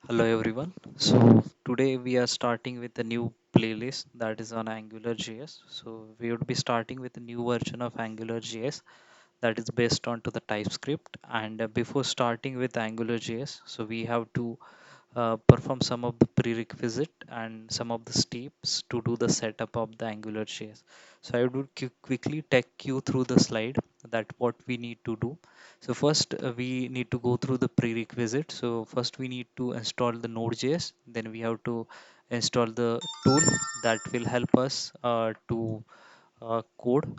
Hello everyone. So today we are starting with a new playlist that is on AngularJS. So we would be starting with a new version of AngularJS that is based on to the TypeScript. And before starting with AngularJS, so we have to perform some of the prerequisite and some of the steps to do the setup of the AngularJS. So I would quickly take you through the slide that what we need to do. So first we need to go through the prerequisite. So first we need to install the Node.js. Then we have to install the tool that will help us to code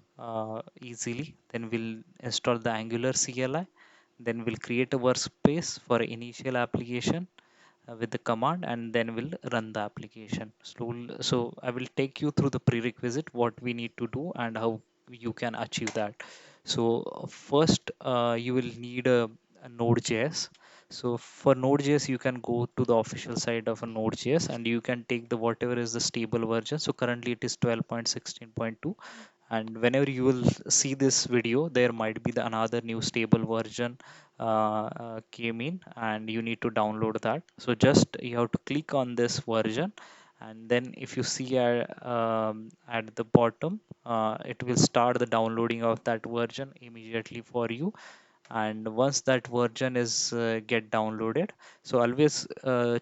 easily. Then we'll install the Angular CLI. Then we'll create a workspace for initial application with the command, and then we'll run the application. So I will take you through the prerequisite, what we need to do and how you can achieve that. So first you will need a Node.js. So for Node.js, you can go to the official side of a Node.js and you can take the whatever is the stable version. So currently it is 12.16.2, and whenever you will see this video there might be the another new stable version came in and you need to download that. So just you have to click on this version, and then if you see at the bottom it will start the downloading of that version immediately for you. And once that version is get downloaded, so always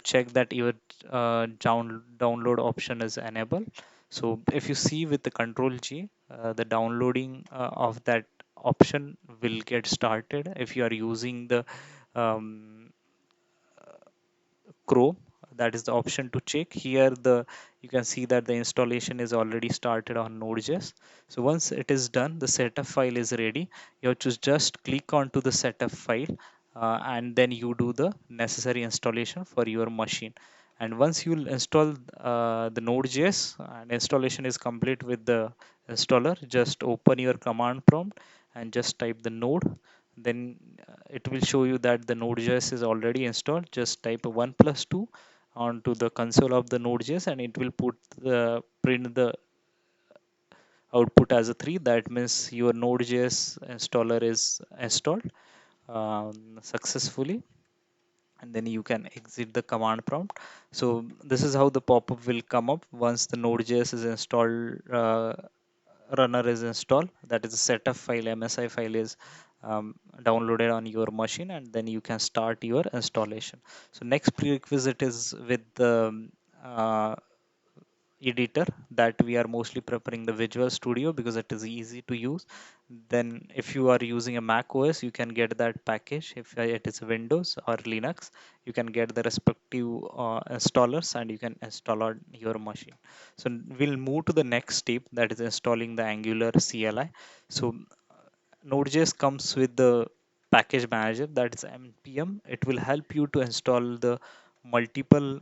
check that your download option is enabled. So if you see with the control G, the downloading of that option will get started if you are using the um, Chrome. That is the option to check here. The you can see that the installation is already started on Node.js. So once it is done, the setup file is ready. You have to just click onto the setup file, and then you do the necessary installation for your machine. And once you install the Node.js and installation is complete with the installer, just open your command prompt and just type the node. Then it will show you that the Node.js is already installed. Just type 1 plus 2 onto the console of the Node.js and it will print the output as a 3. That means your Node.js installer is installed successfully, and then you can exit the command prompt. So this is how the pop-up will come up once the Node.js is installed. Runner is installed, that is a setup file, MSI file is downloaded on your machine, and then you can start your installation. So next prerequisite is with the uh, editor, that we are mostly preferring the Visual Studio because it is easy to use. Then if you are using a Mac OS, you can get that package. If it is Windows or Linux, you can get the respective installers and you can install on your machine. So we'll move to the next step, that is installing the Angular CLI. So Node.js comes with the package manager, that is npm. It will help you to install the multiple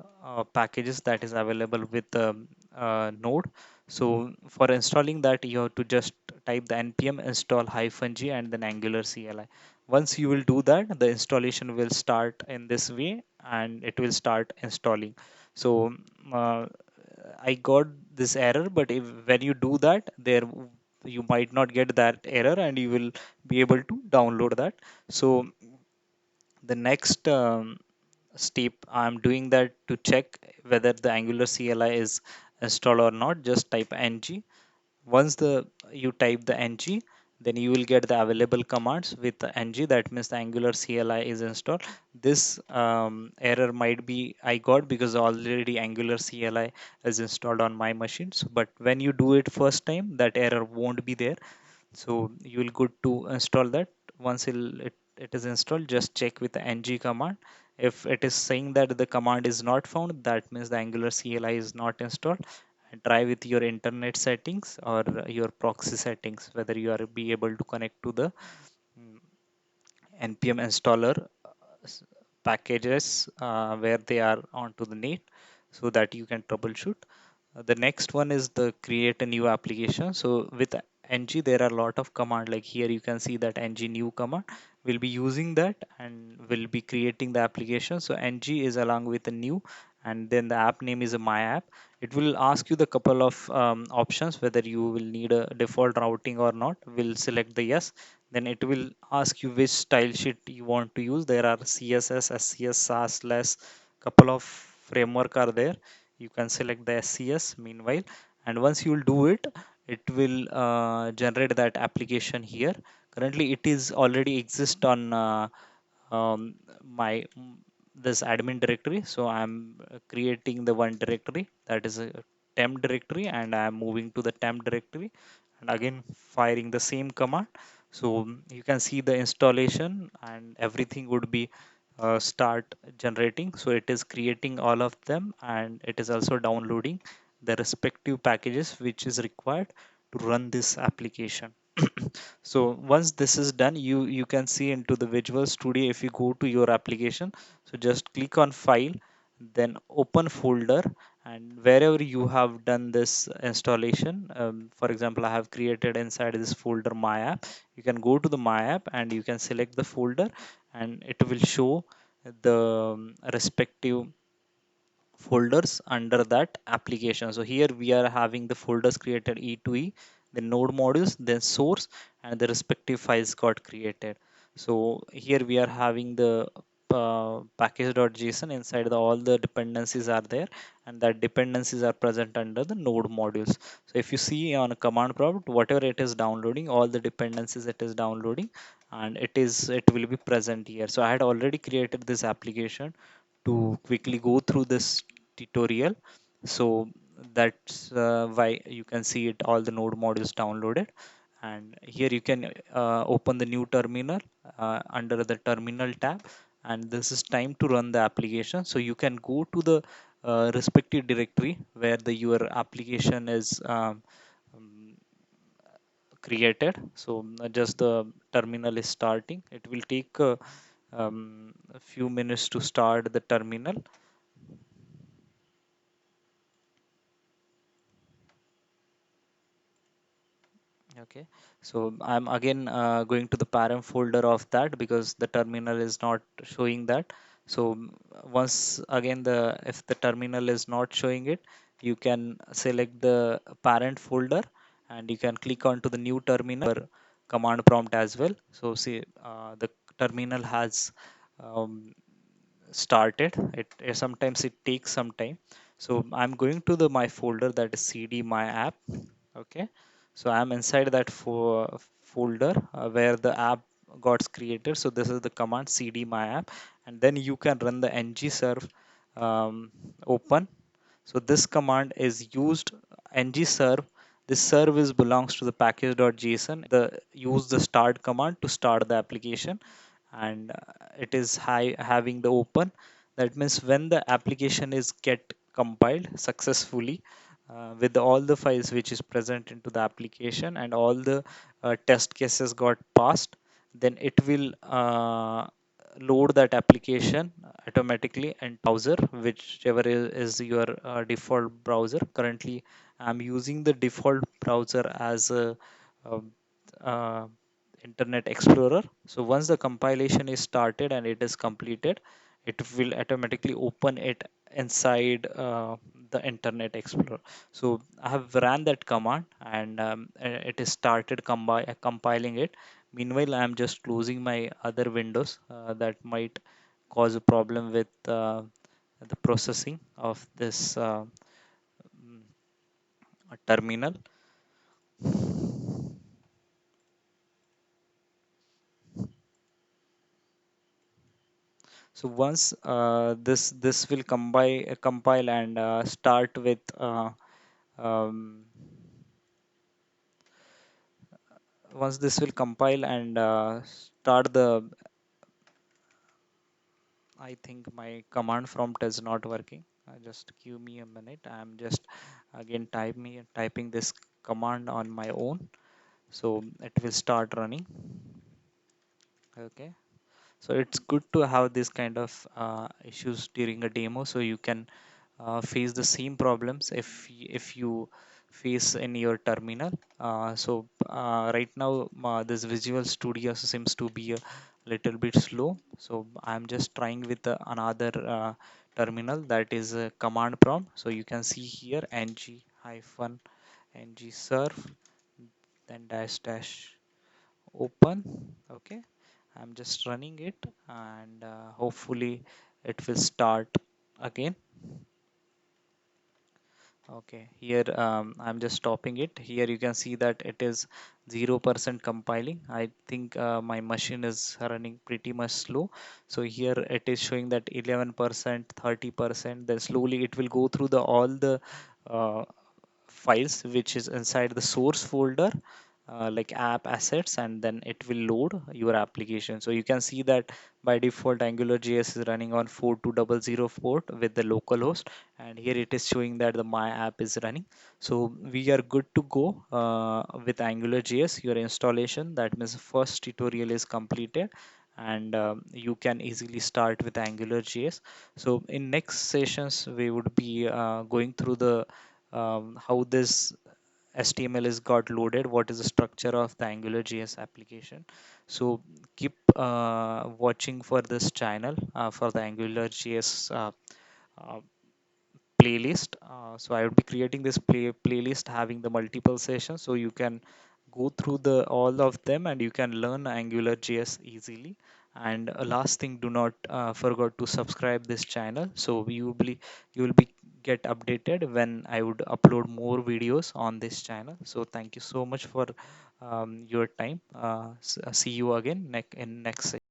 packages that is available with Node. So for installing that, you have to just type the npm install -g and then Angular CLI. Once you will do that, the installation will start in this way and it will start installing. So uh, I got this error, but when you do that, there you might not get that error and you will be able to download that. So the next step, I'm doing that to check whether the Angular CLI is installed or not. Just type ng. Once you type the ng, then you will get the available commands with the ng. That means the Angular CLI is installed. This error might be I got because already Angular CLI is installed on my machines. But when you do it first time, that error won't be there. So you will good to install that. Once it is installed, just check with the ng command. If it is saying that the command is not found, that means the Angular CLI is not installed. And try with your internet settings or your proxy settings whether you are be able to connect to the mm, npm installer packages where they are onto the net, so that you can troubleshoot. The next one is the create a new application. So with ng there are a lot of command, like here you can see that ng new command will be using that and will be creating the application. So ng is along with the new, and then the app name is a my app. It will ask you the couple of options whether you will need a default routing or not. We'll select the yes. Then it will ask you which style sheet you want to use. There are CSS, SCS, SAS, less, couple of framework are there. You can select the SCS meanwhile, and once you will do it, it will generate that application here. Currently it is already exist on um, my this admin directory, so I'm creating the one directory, that is a temp directory, and I'm moving to the temp directory and again firing the same command. So you can see the installation and everything would be start generating. So it is creating all of them, and it is also downloading the respective packages which is required to run this application. So once this is done, you can see into the Visual Studio. If you go to your application, so just click on file, then open folder, and wherever you have done this installation, for example, I have created inside this folder my app. You can go to the my app and you can select the folder, and it will show the respective folders under that application. So here we are having the folders created E2E, the node modules, then source, and the respective files got created. So here we are having the package.json. Inside all the dependencies are there, and that dependencies are present under the node modules. So if you see on a command prompt, whatever it is downloading, all the dependencies it is downloading, and it will be present here. So I had already created this application to quickly go through this tutorial. So that's why you can see it all the node modules downloaded. And here you can open the new terminal under the terminal tab, and this is time to run the application. So you can go to the respective directory where the your application is um, created. So just the terminal is starting. It will take a few minutes to start the terminal. Okay, so I'm again going to the parent folder of that because the terminal is not showing that. So once again, the if the terminal is not showing it, you can select the parent folder and you can click onto the new terminal command prompt as well. So see, the terminal has um, started. Sometimes it takes some time. So I'm going to the my folder, that is cd my app. Okay, so I'm inside that folder where the app got created. So this is the command cd my app, and then you can run the ngserve open. So this command is used ngserve. This service belongs to the package.json. The use the start command to start the application, and it is having the open. That means when the application is get compiled successfully with all the files which is present into the application and all the test cases got passed, then it will load that application automatically in browser, whichever is your default browser. Currently I'm using the default browser as a, um, uh, Internet Explorer. So once the compilation is started and it is completed, it will automatically open it inside the Internet Explorer. So I have ran that command, and it is started compiling it. Meanwhile, I am just closing my other windows that might cause a problem with the processing of this mm, terminal. So once this will compile and start with um, once this will compile and start the, I think my command prompt is not working. Just give me a minute. I'm just again typing this command on my own. So it will start running. Okay. So it's good to have this kind of issues during a demo, so you can face the same problems if you face in your terminal. So right now this Visual Studio seems to be a little bit slow. So I'm just trying with another terminal, that is a command prompt. So you can see here ng hyphen ng serve, then dash dash open. Okay, I'm just running it, and hopefully it will start again. Okay, here I'm just stopping it. Here you can see that it is 0% compiling. I think my machine is running pretty much slow. So here it is showing that 11%, 30%. Then slowly it will go through the all the uh, files which is inside the source folder, like app assets, and then it will load your application. So you can see that by default AngularJS is running on 4200 port with the localhost, and here it is showing that the my app is running. So we are good to go with AngularJS. Your installation, that means first tutorial is completed, and you can easily start with AngularJS. So in next sessions we would be going through the how this HTML is got loaded, what is the structure of the AngularJS application. So keep watching for this channel for the AngularJS uh, playlist. So I would be creating this playlist having the multiple sessions, so you can go through the all of them and you can learn AngularJS easily. And last thing, do not forget to subscribe this channel, so you will be get updated when I would upload more videos on this channel. So thank you so much for your time. See you again in next session.